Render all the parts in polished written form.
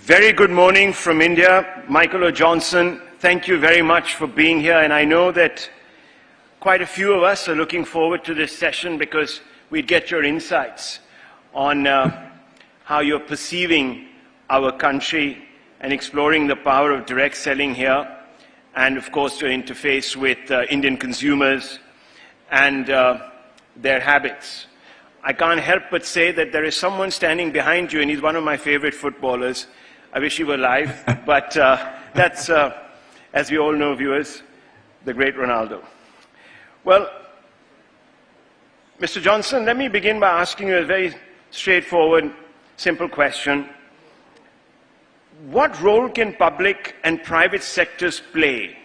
Very good morning from India. Michael O. Johnson, thank you very much for being here. And I know that quite a few of us are looking forward to this session because we'd get your insights on how you're perceiving our country and exploring the power of direct selling here, and of course your interface with Indian consumers and their habits. I can't help but say that there is someone standing behind you, and he's one of my favorite footballers. I wish he were live, but that's, as we all know, viewers, the great Ronaldo. Well, Mr. Johnson, let me begin by asking you a very straightforward, simple question. What role can public and private sectors play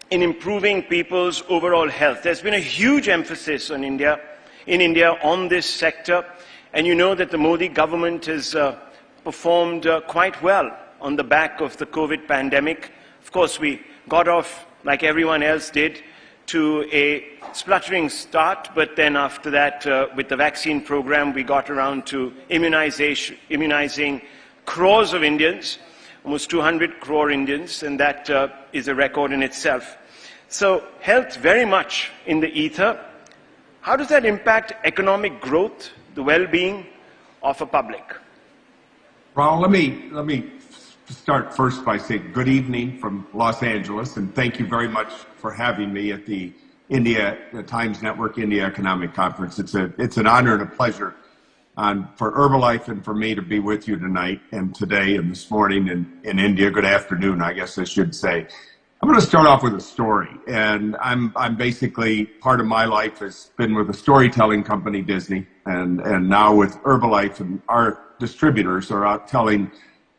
in improving people's overall health? There's been a huge emphasis in India on this sector, and you know that the Modi government has performed quite well on the back of the COVID pandemic. Of course, we got off, like everyone else did, to a spluttering start, but then after that, with the vaccine program, we got around to immunizing crores of Indians, almost 200 crore Indians, and that is a record in itself. So health very much in the ether. How does that impact economic growth, the well-being of a public? Raul, let me start first by saying good evening from Los Angeles, and thank you very much for having me at the Times Network India Economic Conference. It's an honor and a pleasure for Herbalife and for me to be with you tonight and today and this morning in India. Good afternoon, I guess I should say. I'm going to start off with a story, and I'm basically, part of my life has been with a storytelling company, Disney, and now with Herbalife, and our distributors are out telling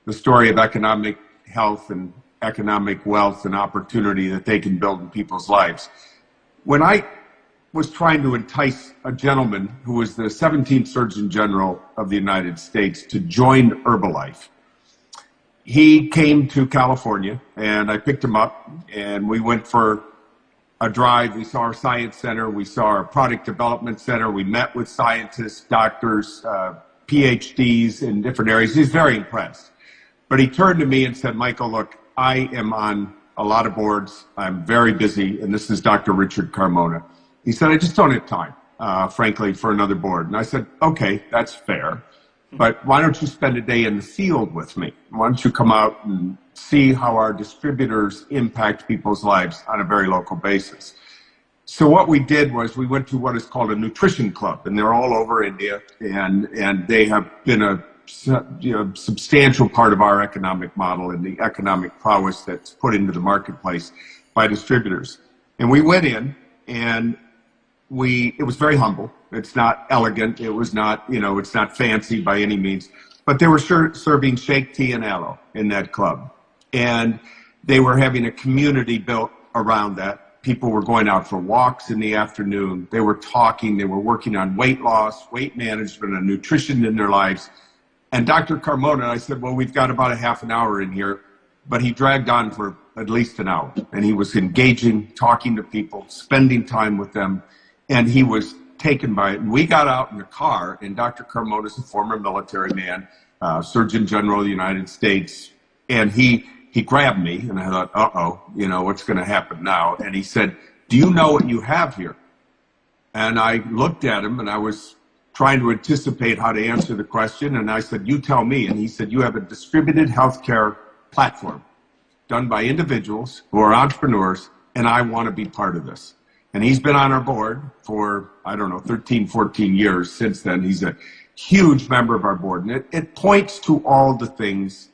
the story of economic health and economic wealth and opportunity that they can build in people's lives. When I was trying to entice a gentleman who was the 17th Surgeon General of the United States to join Herbalife, he came to California, and I picked him up, and we went for a drive. We saw our science center. We saw our product development center. We met with scientists, doctors, PhDs in different areas. He's very impressed. But he turned to me and said, Michael, look, I am on a lot of boards. I'm very busy, and this is Dr. Richard Carmona. He said, I just don't have time, frankly, for another board. And I said, okay, that's fair. But why don't you spend a day in the field with me? Why don't you come out and see how our distributors impact people's lives on a very local basis? So what we did was we went to what is called a nutrition club, and they're all over India, and they have been a substantial part of our economic model and the economic prowess that's put into the marketplace by distributors. And we went in, and it was very humble. It's not elegant. It was not, it's not fancy by any means. But they were serving shake, tea, and aloe in that club. And they were having a community built around that. People were going out for walks in the afternoon. They were talking. They were working on weight loss, weight management, and nutrition in their lives. And Dr. Carmona, I said, well, we've got about a half an hour in here. But he dragged on for at least an hour. And he was engaging, talking to people, spending time with them. And he was taken by it. And we got out in the car, and Dr. Carmona is a former military man, Surgeon General of the United States. And he grabbed me, and I thought, uh-oh, what's going to happen now? And he said, do you know what you have here? And I looked at him, and I was trying to anticipate how to answer the question. And I said, you tell me. And he said, you have a distributed healthcare platform done by individuals who are entrepreneurs, and I want to be part of this. And he's been on our board for, 13, 14 years since then. He's a huge member of our board. And it points to all the things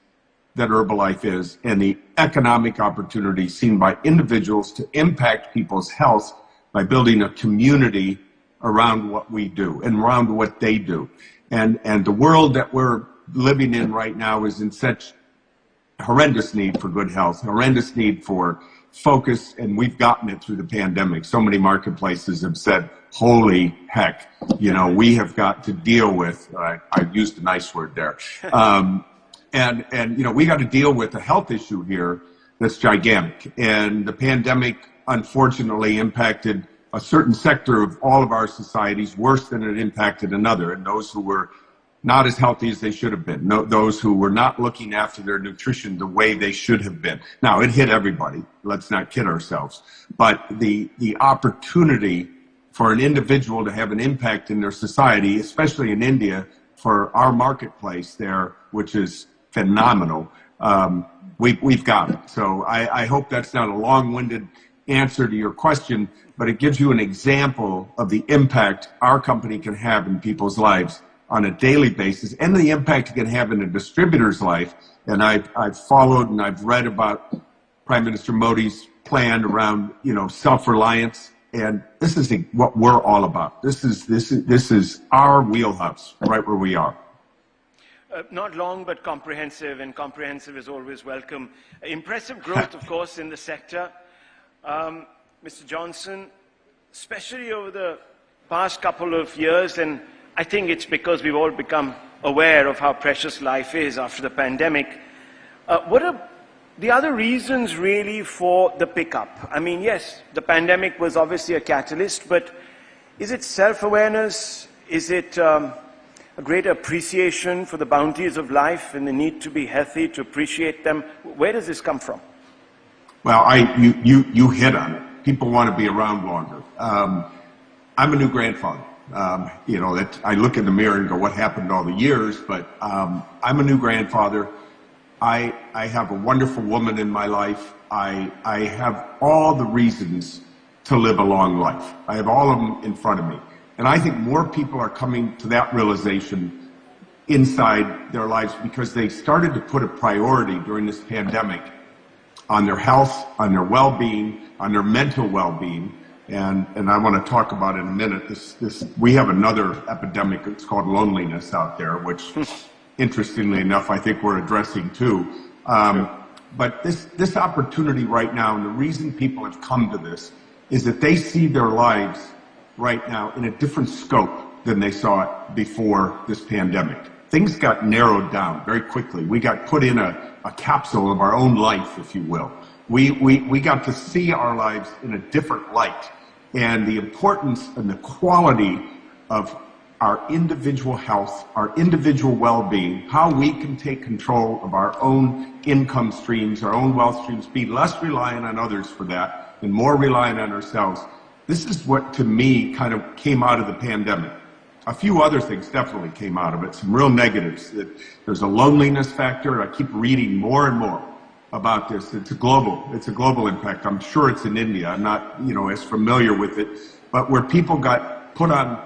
that Herbalife is and the economic opportunity seen by individuals to impact people's health by building a community around what we do and around what they do. And the world that we're living in right now is in such horrendous need for good health, horrendous need for focus, and we've gotten it through the pandemic. So many marketplaces have said, holy heck, we have got to deal with, I used a nice word there, and we got to deal with a health issue here that's gigantic. And the pandemic, unfortunately, impacted a certain sector of all of our societies worse than it impacted another, and those who were not as healthy as they should have been. No, those who were not looking after their nutrition the way they should have been. Now, it hit everybody. Let's not kid ourselves. But the opportunity for an individual to have an impact in their society, especially in India, for our marketplace there, which is phenomenal, we've got it. So I hope that's not a long-winded answer to your question, but it gives you an example of the impact our company can have in people's lives on a daily basis, and the impact it can have in a distributor's life. And I've followed and I've read about Prime Minister Modi's plan around, self-reliance, and this is what we're all about. This is our wheelhouse, right where we are. Not long, but comprehensive, and comprehensive is always welcome. Impressive growth, of course, in the sector. Mr. Johnson, especially over the past couple of years, and I think it's because we've all become aware of how precious life is after the pandemic. What are the other reasons really for the pickup? I mean, yes, the pandemic was obviously a catalyst, but is it self-awareness? Is it a greater appreciation for the bounties of life and the need to be healthy, to appreciate them? Where does this come from? Well, you hit on it. People want to be around longer. I'm a new grandfather. That I look in the mirror and go, what happened to all the years? But I'm a new grandfather. I have a wonderful woman in my life. I have all the reasons to live a long life. I have all of them in front of me. And I think more people are coming to that realization inside their lives because they started to put a priority during this pandemic on their health, on their well-being, on their mental well-being. And I want to talk about in a minute, we have another epidemic, it's called loneliness out there, which interestingly enough, I think we're addressing too. But this opportunity right now, and the reason people have come to this, is that they see their lives right now in a different scope than they saw it before this pandemic. Things got narrowed down very quickly. We got put in a capsule of our own life, if you will. We got to see our lives in a different light. And the importance and the quality of our individual health, our individual well-being, how we can take control of our own income streams, our own wealth streams, be less reliant on others for that, and more reliant on ourselves. This is what, to me, kind of came out of the pandemic. A few other things definitely came out of it, some real negatives. There's a loneliness factor. I keep reading more and more about this. It's a global impact. I'm sure it's in India. I'm not, as familiar with it, but where people got put on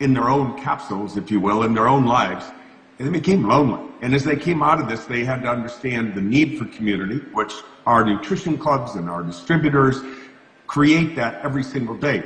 in their own capsules, if you will, in their own lives, and they became lonely. And as they came out of this, they had to understand the need for community, which our nutrition clubs and our distributors create that every single day.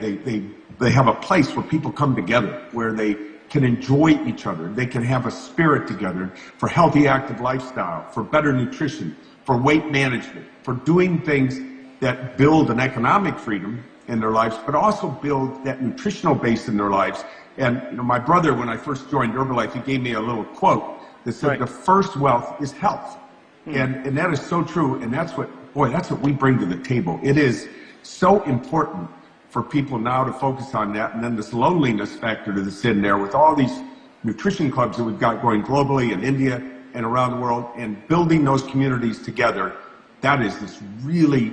They have a place where people come together, where they can enjoy each other. They can have a spirit together for healthy, active lifestyle, for better nutrition, for weight management, for doing things that build an economic freedom in their lives, but also build that nutritional base in their lives. And my brother, when I first joined Herbalife, he gave me a little quote that said, The first wealth is health. And that is so true. And that's what we bring to the table. It is so important for people now to focus on that. And then this loneliness factor that's in there with all these nutrition clubs that we've got going globally in India and around the world, and building those communities together. That is this really,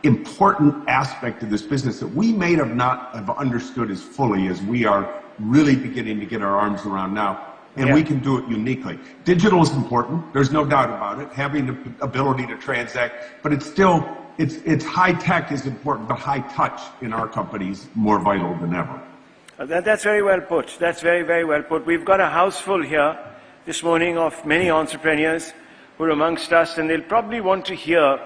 important aspect of this business that we may not have understood as fully as we are really beginning to get our arms around now. And we can do it uniquely. Digital is important. There's no doubt about it. Having the ability to transact, but it's still, it's high tech is important, but high touch in our company is more vital than ever. That's very well put. That's very, very well put. We've got a house full here this morning of many entrepreneurs who are amongst us, and they'll probably want to hear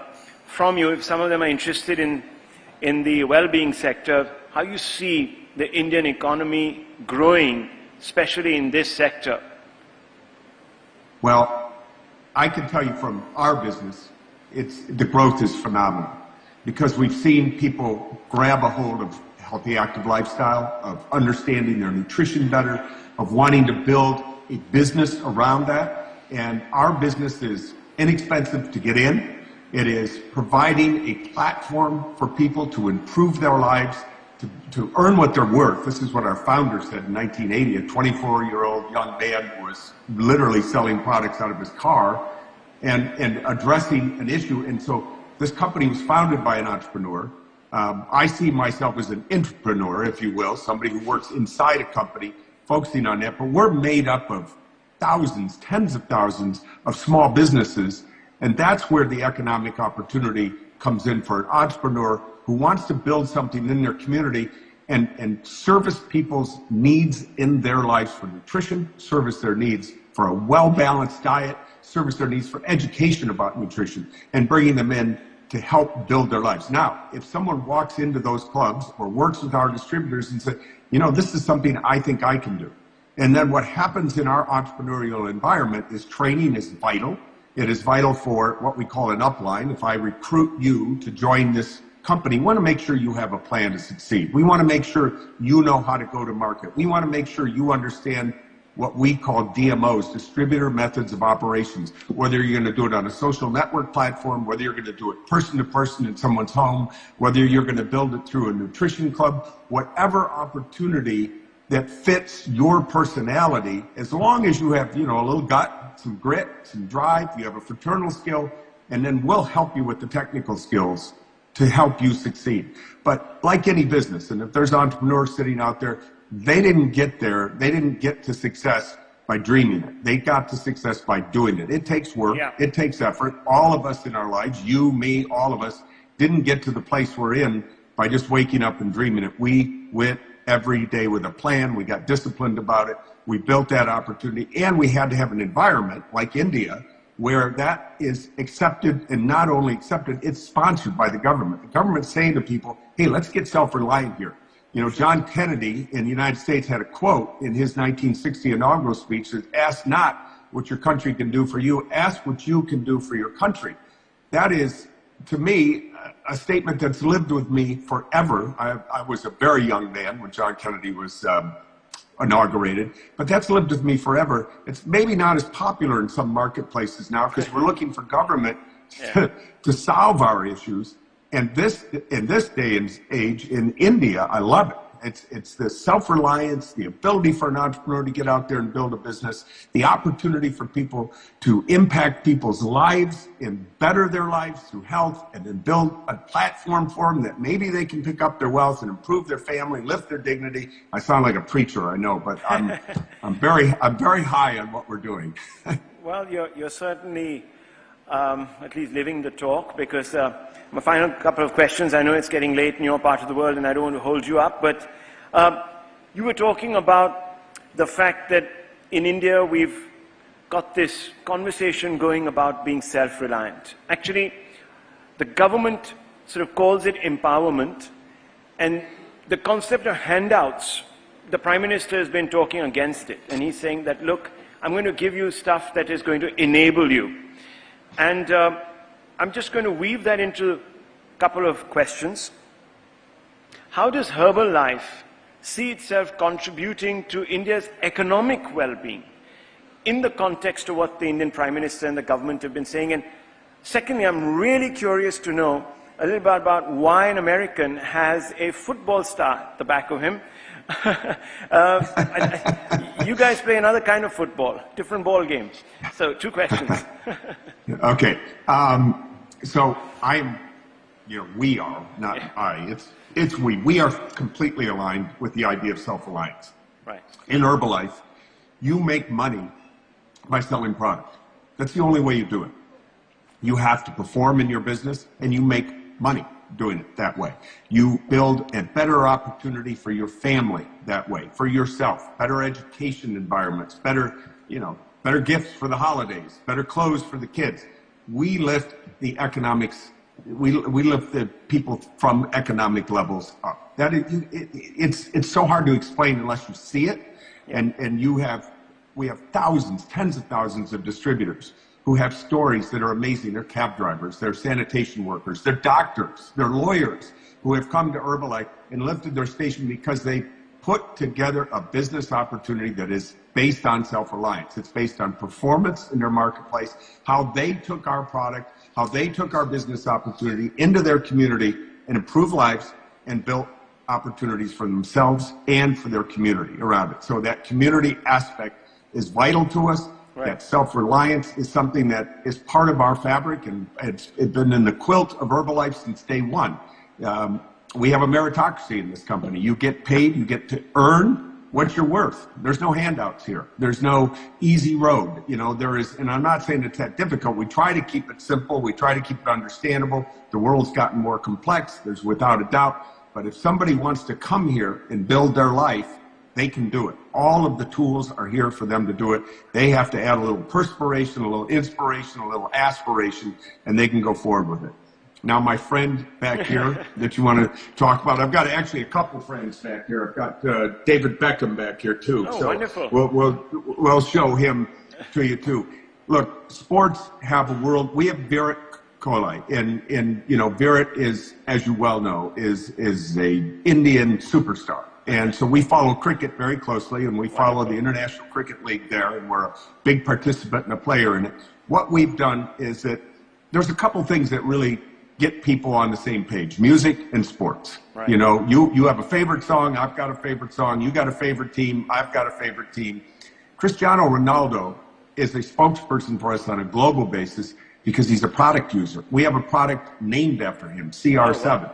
from you, if some of them are interested in the well-being sector, how you see the Indian economy growing, especially in this sector. Well, I can tell you from our business, the growth is phenomenal, because we've seen people grab a hold of healthy, active lifestyle, of understanding their nutrition better, of wanting to build a business around that. And our business is inexpensive to get in. It is providing a platform for people to improve their lives to earn what they're worth. This is what our founder said in 1980, a 24-year-old young man who was literally selling products out of his car and addressing an issue. And so this company was founded by an entrepreneur. I see myself as an entrepreneur, if you will, somebody who works inside a company focusing on that. But we're made up of thousands, tens of thousands of small businesses. And that's where the economic opportunity comes in for an entrepreneur who wants to build something in their community and service people's needs in their lives for nutrition, service their needs for a well-balanced diet, service their needs for education about nutrition, and bringing them in to help build their lives. Now, if someone walks into those clubs or works with our distributors and says, you know, this is something I think I can do. And then what happens in our entrepreneurial environment is training is vital. It is vital for what we call an upline. If I recruit you to join this company, we want to make sure you have a plan to succeed. We want to make sure you know how to go to market. We want to make sure you understand what we call DMOs, distributor methods of operations, whether you're going to do it on a social network platform, whether you're going to do it person to person in someone's home, whether you're going to build it through a nutrition club, whatever opportunity that fits your personality, as long as you have, you know, a little gut, some grit, some drive, you have a fraternal skill, and then we'll help you with the technical skills to help you succeed. But like any business, and if there's entrepreneurs sitting out there, they didn't get there, they didn't get to success by dreaming it. They got to success by doing it. It takes work, It takes effort. All of us in our lives, you, me, all of us, didn't get to the place we're in by just waking up and dreaming it. We went every day with a plan. We got disciplined about it. We built that opportunity, and we had to have an environment like India where that is accepted, and not only accepted, it's sponsored by the government. The government's saying to people, hey, let's get self-reliant here. You know, John Kennedy in the United States had a quote in his 1960 inaugural speech that ask not what your country can do for you, ask what you can do for your country. That is, to me, a statement that's lived with me forever. I was a very young man when John Kennedy was inaugurated, but that's lived with me forever. It's maybe not as popular in some marketplaces now because we're looking for government to solve our issues. And in this day and age in India, I love it. It's the self-reliance, the ability for an entrepreneur to get out there and build a business, the opportunity for people to impact people's lives and better their lives through health, and then build a platform for them that maybe they can pick up their wealth and improve their family, lift their dignity. I sound like a preacher, I know, but I'm very high on what we're doing. Well, you're certainly at least living the talk, because my final couple of questions, I know it's getting late in your part of the world and I don't want to hold you up, but you were talking about the fact that in India we've got this conversation going about being self-reliant. Actually, the government sort of calls it empowerment, and the concept of handouts, the Prime Minister has been talking against it, and he's saying that, look, I'm going to give you stuff that is going to enable you. And I'm just going to weave that into a couple of questions. How does Herbalife see itself contributing to India's economic well-being in the context of what the Indian Prime Minister and the government have been saying? And secondly, I'm really curious to know a little bit about why an American has a football star at the back of him. You guys play another kind of football, different ball games. So 2 questions. Okay. So we are, not I, it's we. We are completely aligned with the idea of self-reliance. Right. In Herbalife, you make money by selling product. That's the only way you do it. You have to perform in your business, and you make money doing it that way. You build a better opportunity for your family that way, for yourself, better education environments, better gifts for the holidays, better clothes for the kids. We lift the economics, we lift the people from economic levels up. That it's so hard to explain unless you see it. And we have thousands, tens of thousands of distributors who have stories that are amazing. They're cab drivers, they're sanitation workers, they're doctors, they're lawyers who have come to Herbalife and lifted their station because they put together a business opportunity that is based on self-reliance. It's based on performance in their marketplace, how they took our product, how they took our business opportunity into their community and improved lives and built opportunities for themselves and for their community around it. So that community aspect is vital to us. Right. That self-reliance is something that is part of our fabric, and it's been in the quilt of Herbalife since day one. We have a meritocracy in this company. You get paid, you get to earn what you're worth. There's no handouts here. There's no easy road. You know, there is, and I'm not saying it's that difficult. We try to keep it simple. We try to keep it understandable. The world's gotten more complex. There's without a doubt. But if somebody wants to come here and build their life, they can do it. All of the tools are here for them to do it. They have to add a little perspiration, a little inspiration, a little aspiration, and they can go forward with it. Now, my friend back here that you want to talk about, I've got actually a couple friends back here. I've got David Beckham back here too. Oh, so wonderful. We'll show him to you too. Look, sports have a world. We have Virat Kohli, and you know, Virat is, as you well know, is a Indian superstar. And so we follow cricket very closely, and we follow the International Cricket League there, and we're a big participant and a player in it. What we've done is that there's a couple things that really get people on the same page: music and sports. Right. You know, you have a favorite song, I've got a favorite song, you got a favorite team, I've got a favorite team. Cristiano Ronaldo is a spokesperson for us on a global basis because he's a product user. We have a product named after him, CR7. Oh,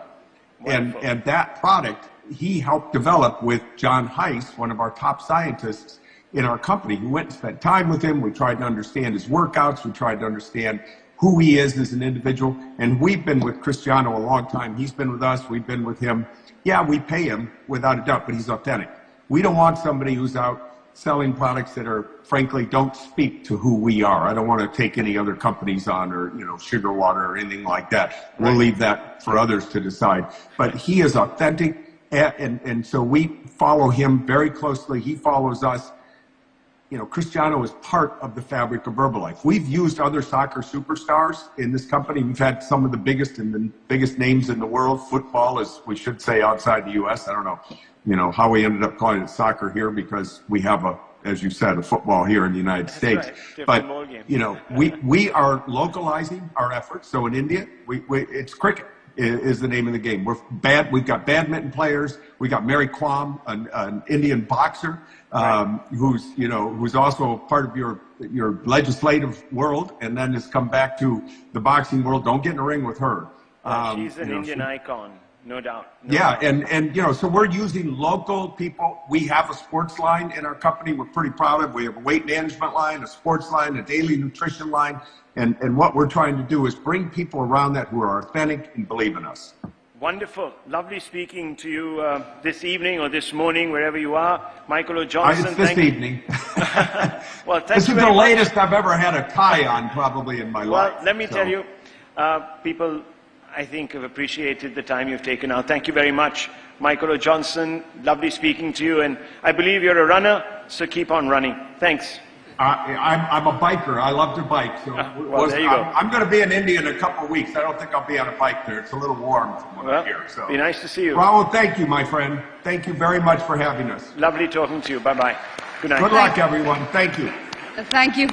wow. And that product he helped develop with John Heiss, one of our top scientists in our company. We went and spent time with him. We tried to understand his workouts. We tried to understand who he is as an individual. And we've been with Cristiano a long time. He's been with us. We've been with him. Yeah, we pay him without a doubt, but he's authentic. We don't want somebody who's out selling products that are, frankly, don't speak to who we are. I don't want to take any other companies on, or, you know, sugar water or anything like that. We'll leave that for others to decide. But he is authentic. And so we follow him very closely. He follows us. You know, Cristiano is part of the fabric of Herbalife. We've used other soccer superstars in this company. We've had some of the biggest names in the world. Football, as we should say, outside the U.S. I don't know, you know, how we ended up calling it soccer here, because we have as you said, a football here in the United States. Right. But, you know, we are localizing our efforts. So in India, it's cricket is the name of the game. We've got badminton players. We got Mary Kwam, an Indian boxer, who's also part of your legislative world, and then has come back to the boxing world. Don't get in a ring with her. She's an Indian icon, no doubt. And you know, so we're using local people. We have a sports line in our company we're pretty proud of. We have a weight management line, a sports line, a daily nutrition line. And what we're trying to do is bring people around that who are authentic and believe in us. Wonderful. Lovely speaking to you this evening or this morning, wherever you are. Michael O'Johnson. It's this evening. Well, thank this you is the very latest much. I've ever had a tie on probably in my life. Well, let me tell you, people, I think, have appreciated the time you've taken out. Thank you very much, Michael O'Johnson. Lovely speaking to you. And I believe you're a runner, so keep on running. Thanks. I'm a biker. I love to bike. So well, there you go. I'm going to be in India in a couple of weeks. I don't think I'll be on a bike there. It's a little warm from what I hear. So. Be nice to see you. Raul, thank you, my friend. Thank you very much for having us. Lovely talking to you. Bye-bye. Good night. Good luck, everyone. Thank you. Thank you.